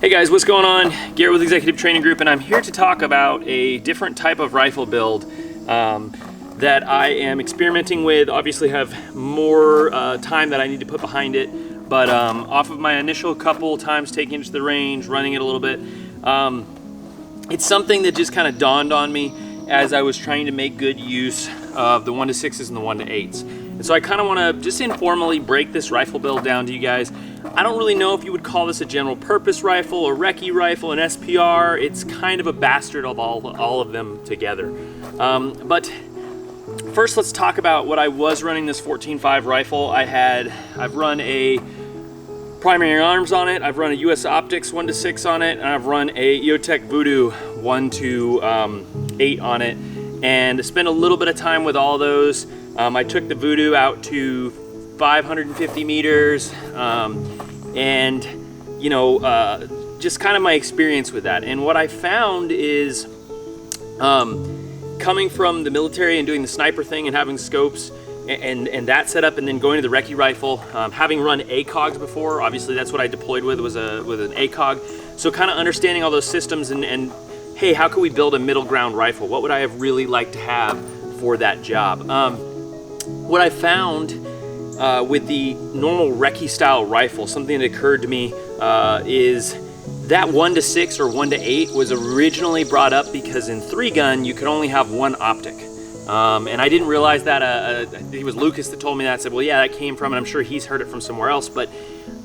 Hey guys, what's going on? Garrett with Executive Training Group, and I'm here to talk about a different type of rifle build that I am experimenting with. Obviously have more time that I need to put behind it, but off of my initial couple times taking it to the range, running it a little bit, it's something that just kind of dawned on me as I was trying to make good use of the 1-6s and the 1-8s. And so I kind of want to just informally break this rifle build down to you guys. I don't really know if you would call this a general purpose rifle, a recce rifle, an SPR. It's kind of a bastard of all of them together. But first, let's talk about what I was running this 14.5 rifle. I've run a primary arms on it, I've run a US Optics 1-6 on it, and I've run a EOTech Voodoo 1-8 on it, and spent a little bit of time with all those. I took the Voodoo out to 550 meters, and you know, just kind of my experience with that. And what I found is, coming from the military and doing the sniper thing and having scopes and that setup, and then going to the recce rifle, having run ACOGs before, obviously that's what I deployed with, was an ACOG. So kind of understanding all those systems and hey, how can we build a middle ground rifle? What would I have really liked to have for that job? What I found with the normal recce style rifle, something that occurred to me is that 1-6 or 1-8 was originally brought up because in 3-gun you could only have one optic. And I didn't realize that. It was Lucas that told me that. I said, well, yeah, that came from, and I'm sure he's heard it from somewhere else, but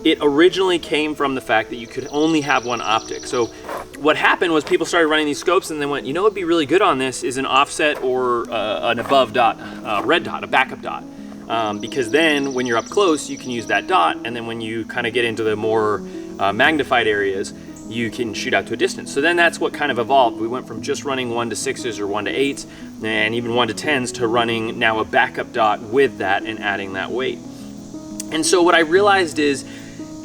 it originally came from the fact that you could only have one optic. So what happened was people started running these scopes and they went, you know what would be really good on this is an offset or an above dot, red dot, a backup dot. Because then when you're up close, you can use that dot, and then when you kind of get into the more magnified areas, you can shoot out to a distance. So then that's what kind of evolved. We went from just running 1-6s or 1-8s and even 1-10s to running now a backup dot with that and adding that weight. And so what I realized is,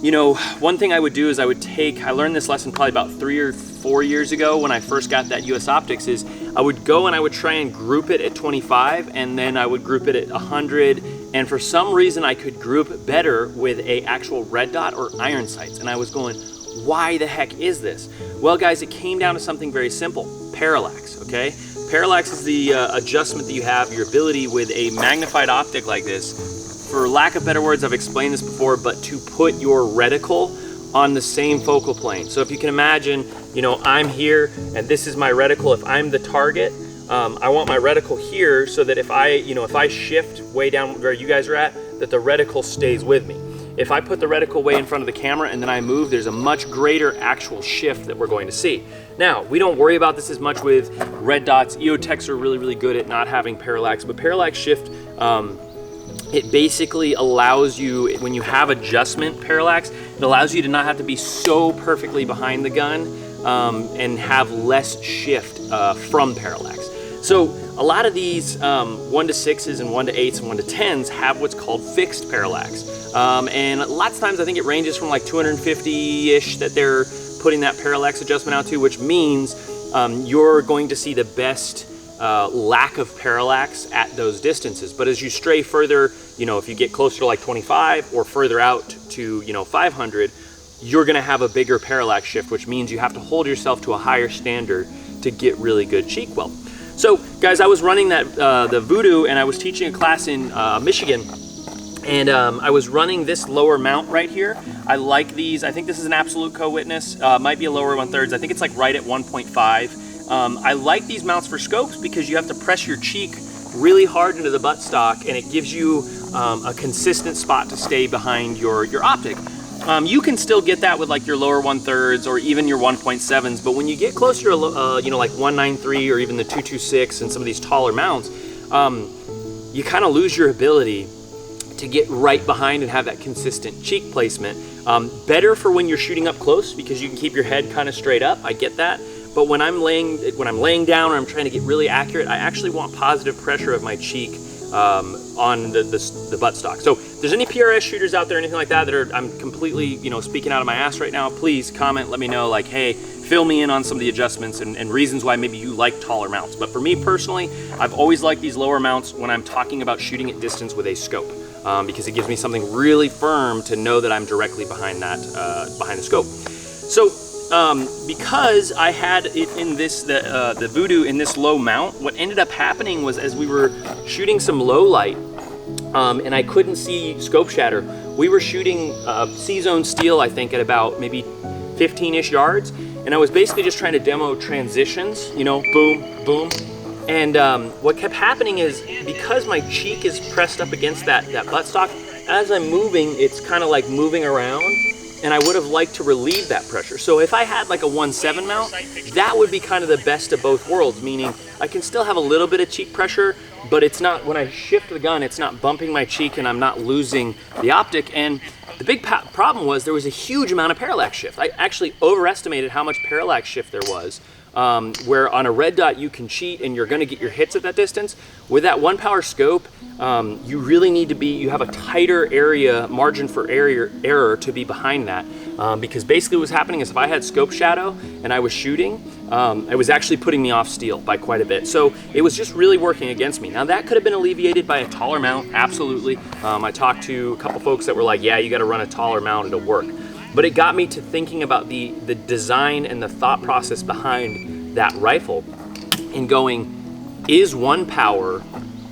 you know, one thing I would do is I learned this lesson probably about 3 or 4 years ago when I first got that US Optics, is I would go and I would try and group it at 25, and then I would group it at 100, and for some reason I could group better with a actual red dot or iron sights. And I was going, why the heck is this? Well guys, it came down to something very simple: parallax, okay? Parallax is the adjustment that you have, your ability with a magnified optic like this, for lack of better words, I've explained this before, but to put your reticle on the same focal plane. So if you can imagine, you know, I'm here and this is my reticle. If I'm the target, I want my reticle here so that if I shift way down where you guys are at, that the reticle stays with me. If I put the reticle way in front of the camera and then I move, there's a much greater actual shift that we're going to see. Now, we don't worry about this as much with red dots. EOTechs are really, really good at not having parallax, but parallax shift, it basically allows you, when you have adjustment parallax, it allows you to not have to be so perfectly behind the gun and have less shift from parallax. So a lot of these 1-6s and 1-8s and 1-10s have what's called fixed parallax. And lots of times I think it ranges from like 250-ish that they're putting that parallax adjustment out to, which means you're going to see the best lack of parallax at those distances. But as you stray further, you know, if you get closer to like 25 or further out to, you know, 500, you're gonna have a bigger parallax shift, which means you have to hold yourself to a higher standard to get really good cheek weld. So guys, I was running that the Voodoo, and I was teaching a class in Michigan, and I was running this lower mount right here. I like these. I think this is an Absolute Co-Witness. Might be a lower 1/3. I think it's like right at 1.5. I like these mounts for scopes because you have to press your cheek really hard into the buttstock, and it gives you a consistent spot to stay behind your optic. You can still get that with like your lower 1/3 or even your 1.7s, but when you get closer to you know, like 193 or even the 226 and some of these taller mounts, you kind of lose your ability to get right behind and have that consistent cheek placement. Better for when you're shooting up close because you can keep your head kind of straight up. I get that. But when I'm laying down or I'm trying to get really accurate, I actually want positive pressure of my cheek on the buttstock. So if there's any PRS shooters out there, anything like that, I'm completely, you know, speaking out of my ass right now, please comment, let me know, like, hey, fill me in on some of the adjustments and reasons why maybe you like taller mounts. But for me personally, I've always liked these lower mounts when I'm talking about shooting at distance with a scope. Because it gives me something really firm to know that I'm directly behind that, behind the scope. So because I had it in this, the Voodoo in this low mount, what ended up happening was as we were shooting some low light, and I couldn't see scope shatter, we were shooting C-zone steel, I think, at about maybe 15-ish yards, and I was basically just trying to demo transitions, you know, boom, boom. And what kept happening is, because my cheek is pressed up against that buttstock, as I'm moving, it's kind of like moving around, and I would have liked to relieve that pressure. So if I had like a 1.7 mount, that would be kind of the best of both worlds, meaning I can still have a little bit of cheek pressure, but it's not, when I shift the gun, it's not bumping my cheek and I'm not losing the optic. And the big problem was there was a huge amount of parallax shift. I actually overestimated how much parallax shift there was. Where on a red dot you can cheat and you're going to get your hits at that distance. With that 1-power scope, you really need to be, you have a tighter area, margin for error to be behind that. Because basically what's happening is if I had scope shadow and I was shooting, it was actually putting me off steel by quite a bit. So it was just really working against me. Now that could have been alleviated by a taller mount, absolutely. I talked to a couple folks that were like, yeah, you got to run a taller mount, it'll work. But it got me to thinking about the design and the thought process behind that rifle and going, is 1 power,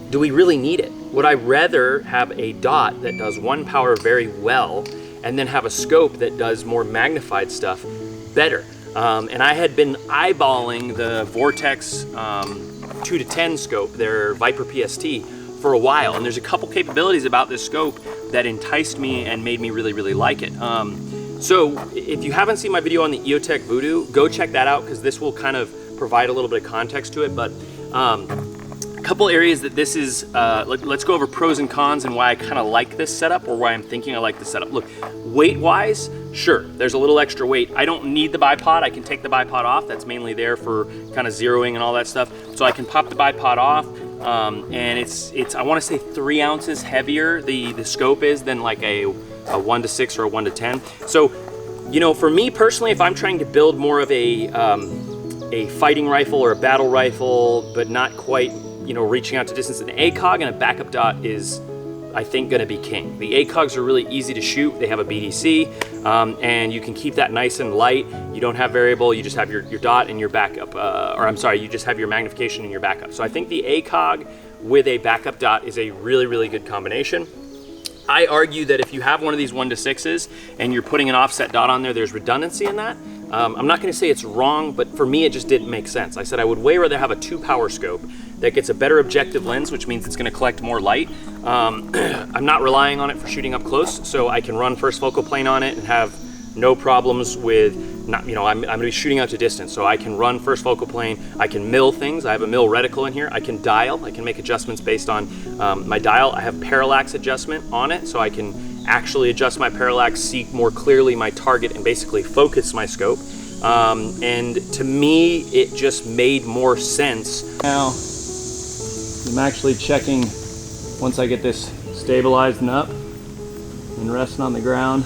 do we really need it? Would I rather have a dot that does 1 power very well and then have a scope that does more magnified stuff better? And I had been eyeballing the Vortex 2-10 scope, their Viper PST, for a while. And there's a couple capabilities about this scope that enticed me and made me really, really like it. So if you haven't seen my video on the EOTech Voodoo, go check that out, because this will kind of provide a little bit of context to it. But a couple areas that this is, let's go over pros and cons and why I kind of like this setup, or why I'm thinking I like this setup. Look, weight-wise, sure, there's a little extra weight. I don't need the bipod. I can take the bipod off. That's mainly there for kind of zeroing and all that stuff. So I can pop the bipod off, and it's I want to say 3 ounces heavier, the scope is, than like a 1-6 or a 1-10. So, you know, for me personally, if I'm trying to build more of a fighting rifle or a battle rifle, but not quite, you know, reaching out to distance, an ACOG and a backup dot is, I think, going to be king. The ACOGs are really easy to shoot. They have a BDC, and you can keep that nice and light. You don't have variable. You just have your dot and your backup, or I'm sorry, you just have your magnification and your backup. So I think the ACOG with a backup dot is a really, really good combination. I argue that if you have one of these 1-6s and you're putting an offset dot on there, there's redundancy in that. I'm not going to say it's wrong, but for me it just didn't make sense. I said I would way rather have a 2-power scope that gets a better objective lens, which means it's going to collect more light. I'm not relying on it for shooting up close, so I can run first focal plane on it and have no problems with, not, you know, I'm going to be shooting out to distance, so I can run first focal plane. I can mill things. I have a mill reticle in here. I can dial. I can make adjustments based on my dial. I have parallax adjustment on it, so I can actually adjust my parallax, see more clearly my target, and basically focus my scope. And to me, it just made more sense. Now, I'm actually checking, once I get this stabilized and up and resting on the ground,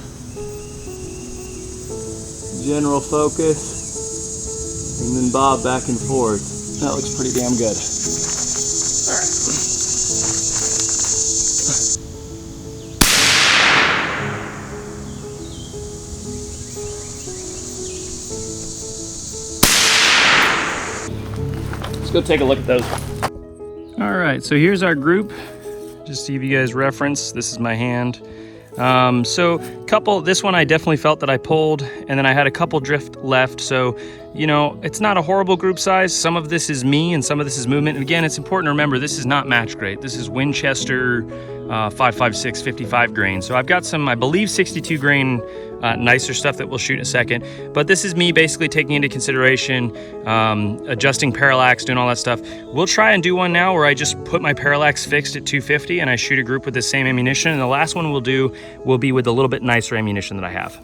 general focus, and then bob back and forth. That looks pretty damn good. All right. Let's go take a look at those. All right, so here's our group. Just to give you guys reference, this is my hand. So this one I definitely felt that I pulled, and then I had a couple drift left. So, you know, it's not a horrible group size. Some of this is me and some of this is movement. And again, it's important to remember this is not match grade. This is Winchester 5.56 55 grain. So I've got some, I believe, 62 grain nicer stuff that we'll shoot in a second. But this is me basically taking into consideration adjusting parallax, doing all that stuff. We'll try and do one now where I just put my parallax fixed at 250 and I shoot a group with the same ammunition. And the last one we'll do will be with a little bit nicer ammunition that I have.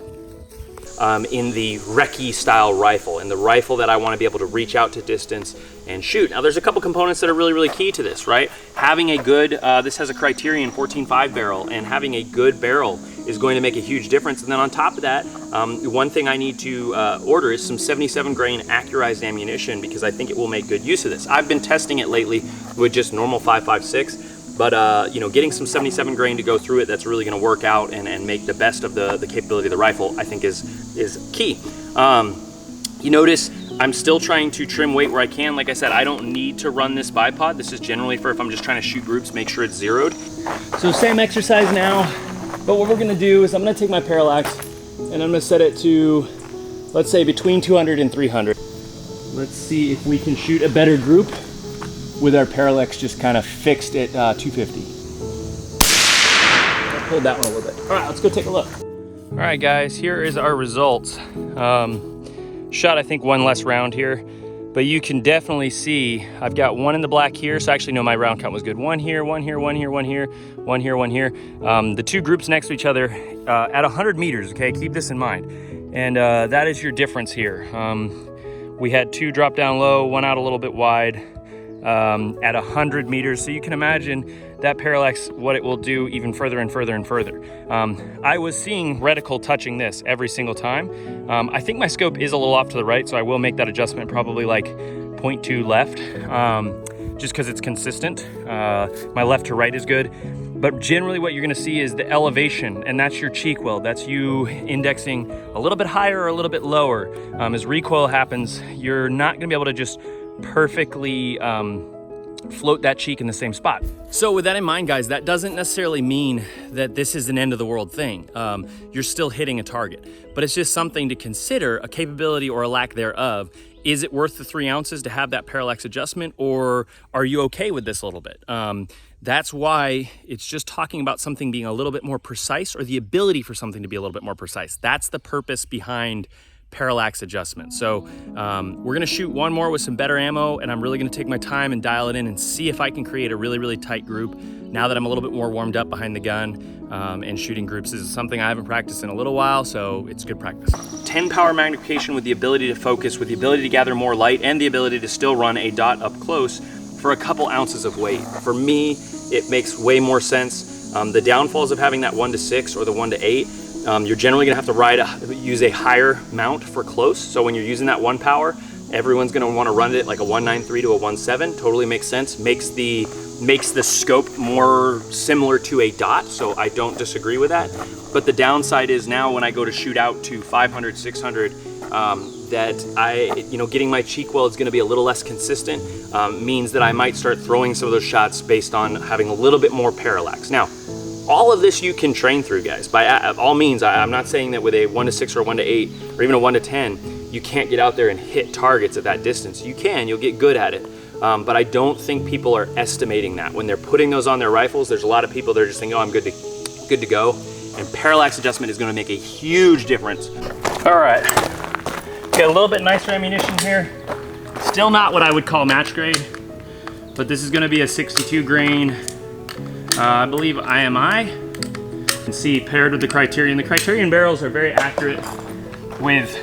In the RECCE style rifle, and the rifle that I want to be able to reach out to distance and shoot. Now there's a couple components that are really, really key to this, right? Having a good, this has a Criterion 14.5 barrel, and having a good barrel is going to make a huge difference. And then on top of that, one thing I need to order is some 77 grain accurized ammunition, because I think it will make good use of this. I've been testing it lately with just normal 5.56. But you know, getting some 77 grain to go through it, that's really going to work out and make the best of the capability of the rifle, I think is key. You notice I'm still trying to trim weight where I can. Like I said, I don't need to run this bipod. This is generally for if I'm just trying to shoot groups, make sure it's zeroed. So same exercise now, but what we're gonna do is I'm gonna take my Parallax and I'm gonna set it to, let's say between 200 and 300. Let's see if we can shoot a better group with our Parallax just kind of fixed at 250. I pulled that one a little bit. All right, let's go take a look. All right, guys, here is our results. Shot, I think, one less round here, but you can definitely see I've got one in the black here, so actually, no, my round count was good. One here, one here, one here, one here, one here, one here. The two groups next to each other at 100 meters, okay? Keep this in mind. And that is your difference here. We had two drop down low, one out a little bit wide at 100 meters. So you can imagine that Parallax, what it will do even further and further and further. I was seeing reticle touching this every single time. I think my scope is a little off to the right, so I will make that adjustment probably like 0.2 left, just because it's consistent. My left to right is good. But generally what you're gonna see is the elevation, and that's your cheek weld. That's you indexing a little bit higher or a little bit lower. As recoil happens, you're not gonna be able to just perfectly float that cheek in the same spot. So with that in mind, guys, that doesn't necessarily mean that this is an end of the world thing. You're still hitting a target, but it's just something to consider, a capability or a lack thereof. Is it worth the 3 ounces to have that Parallax adjustment, or are you okay with this a little bit? That's why it's just talking about something being a little bit more precise, or the ability for something to be a little bit more precise. That's the purpose behind Parallax adjustment. So we're gonna shoot one more with some better ammo, and I'm really gonna take my time and dial it in and see if I can create a really, really tight group now that I'm a little bit more warmed up behind the gun. And shooting groups is something I haven't practiced in a little while, so it's good practice. 10 power magnification with the ability to focus, with the ability to gather more light, and the ability to still run a dot up close for a couple ounces of weight. For me, it makes way more sense. The downfalls of having that 1 to 6 or the 1 to 8, you're generally gonna have to use a higher mount for close. So when you're using that 1 power, everyone's gonna wanna run it like a 193 to a 17, totally makes sense. Makes the scope more similar to a dot, so I don't disagree with that. But the downside is now when I go to shoot out to 500, 600, that getting my cheek weld is gonna be a little less consistent, means that I might start throwing some of those shots based on having a little bit more Parallax. Now, all of this you can train through, guys. By all means, I'm not saying that with a 1 to 6 or a 1 to 8 or even a 1 to 10, you can't get out there and hit targets at that distance. You can, you'll get good at it. But I don't think people are estimating that. When they're putting those on their rifles, there's a lot of people that are just thinking, oh, I'm good to go. And Parallax adjustment is gonna make a huge difference. All right, got a little bit nicer ammunition here. Still not what I would call match grade, but this is gonna be a 62 grain, I believe IMI. You can see paired with the Criterion. The Criterion barrels are very accurate with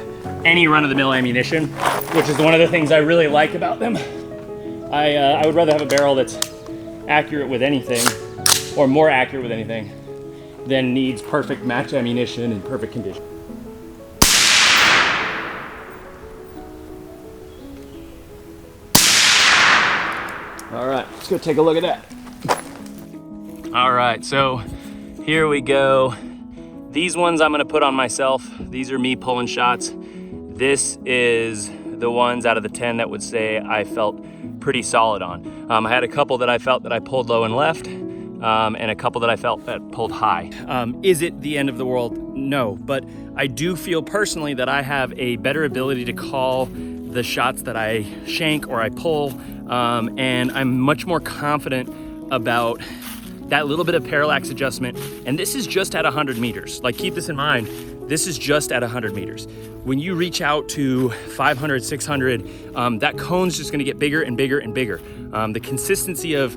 any run-of-the-mill ammunition, which is one of the things I really like about them. I would rather have a barrel that's accurate with anything, or more accurate with anything, than needs perfect match ammunition in perfect condition. All right, let's go take a look at that. All right, so here we go. These ones I'm gonna put on myself. These are me pulling shots. This is the ones out of the 10 that would say I felt pretty solid on. I had a couple that I felt that I pulled low and left, and a couple that I felt that pulled high. Is it the end of the world? No, but I do feel personally that I have a better ability to call the shots that I shank or I pull, and I'm much more confident about that little bit of Parallax adjustment. And this is just at 100 meters. Like, keep this in mind, this is just at 100 meters. When you reach out to 500, 600, that cone's just gonna get bigger and bigger and bigger. The consistency of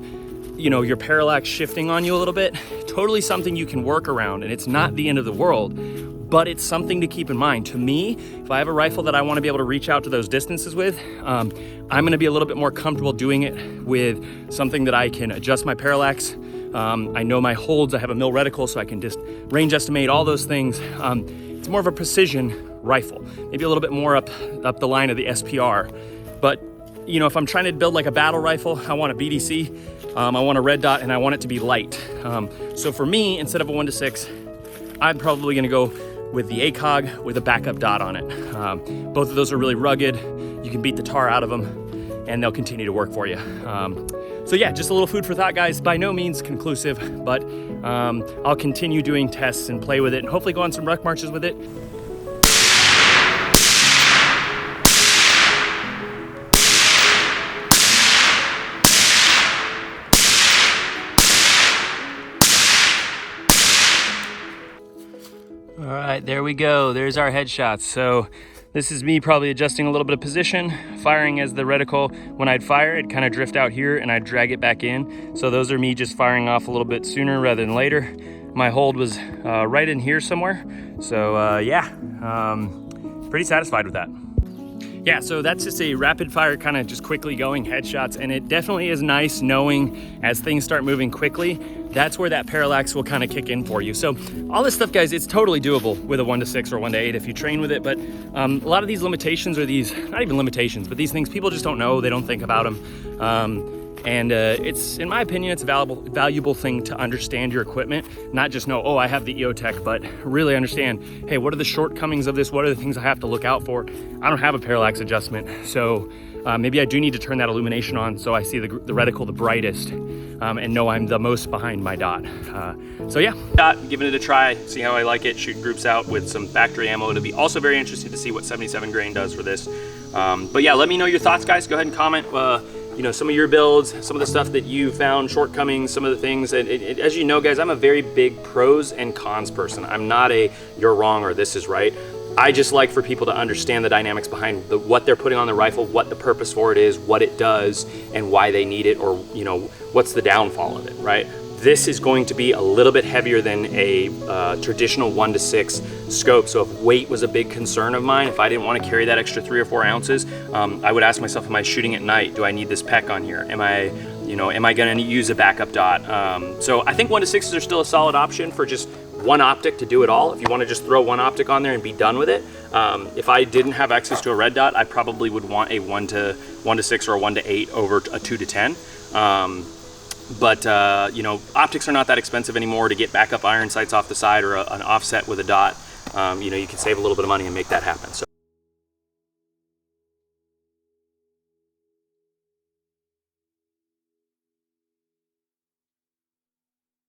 your Parallax shifting on you a little bit, totally something you can work around, and it's not the end of the world, but it's something to keep in mind. To me, if I have a rifle that I wanna be able to reach out to those distances with, I'm gonna be a little bit more comfortable doing it with something that I can adjust my Parallax. I know my holds, I have a mil reticle, so I can just range estimate all those things. It's more of a precision rifle, maybe a little bit more up the line of the SPR. But if I'm trying to build like a battle rifle, I want a BDC, I want a red dot, and I want it to be light. So for me, instead of a 1 to 6, I'm probably gonna go with the ACOG with a backup dot on it. Both of those are really rugged. You can beat the tar out of them and they'll continue to work for you. So yeah, just a little food for thought, guys. By no means conclusive, but I'll continue doing tests and play with it and hopefully go on some ruck marches with it. All right, there we go. There's our headshots. So this is me probably adjusting a little bit of position, firing as the reticle. When I'd fire, it'd kind of drift out here and I'd drag it back in. So those are me just firing off a little bit sooner rather than later. My hold was right in here somewhere. So yeah, pretty satisfied with that. Yeah, so that's just a rapid fire kind of just quickly going headshots, and it definitely is nice knowing as things start moving quickly, that's where that parallax will kind of kick in for you. So all this stuff, guys, it's totally doable with a 1-6 or 1-8 if you train with it, but a lot of these limitations are these, not even limitations, but these things people just don't know, they don't think about them. And it's, in my opinion, it's a valuable thing to understand your equipment, not just know, oh, I have the EOTech, but really understand, hey, what are the shortcomings of this? What are the things I have to look out for? I don't have a parallax adjustment, so maybe I do need to turn that illumination on so I see the reticle the brightest and know I'm the most behind my dot. So yeah, giving it a try, see how I like it, shooting groups out with some factory ammo. It'll be also very interesting to see what 77 grain does for this. But yeah, let me know your thoughts, guys. Go ahead and comment. You know, some of your builds, some of the stuff that you found, shortcomings, some of the things. And as you know, guys, I'm a very big pros and cons person. I'm not a you're wrong or this is right. I just like for people to understand the dynamics behind what they're putting on the rifle, what the purpose for it is, what it does, and why they need it, or you know, what's the downfall of it, right? This is going to be a little bit heavier than a traditional 1-6 scope. So if weight was a big concern of mine, if I didn't want to carry that extra 3 or 4 ounces, I would ask myself, am I shooting at night? Do I need this PEC on here? Am I going to use a backup dot? So I think 1-6s are still a solid option for just one optic to do it all. If you want to just throw one optic on there and be done with it. If I didn't have access to a red dot, I probably would want a 1-6 or a 1-8 over a 2-10. But you know, optics are not that expensive anymore to get backup iron sights off the side or an offset with a dot. You know, you can save a little bit of money and make that happen. So